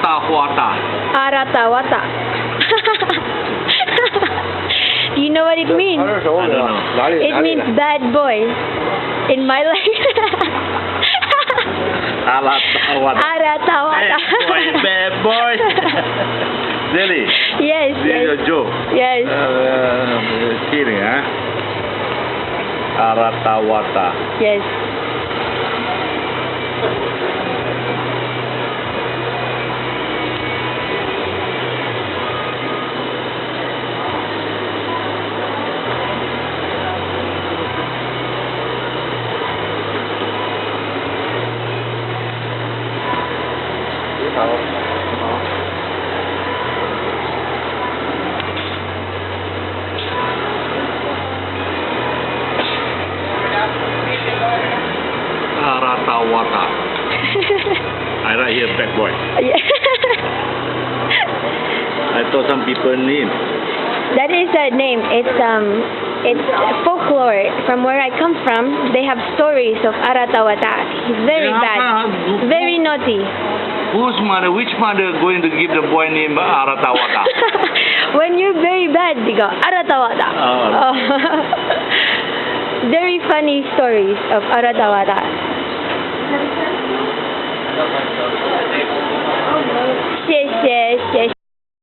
Aratawata. Aratawata. Do you know what it means? I don't know. It means bad boy. In my life. Aratawata. Aratawata. Bad boy. Really? Yes, This is a yes. joke. Yes. Kidding, huh? Aratawata. Yes. Aratawata. I write here bad boy. Yeah. I thought some people name. That is a name. It's folklore. From where I come from, they have stories of Aratawata. He's very bad, very naughty. Whose mother? Which mother going to give the boy name Aratawata? When you're very bad, they go Aratawata. Oh. Very funny stories of Aratawata. Xie xie xie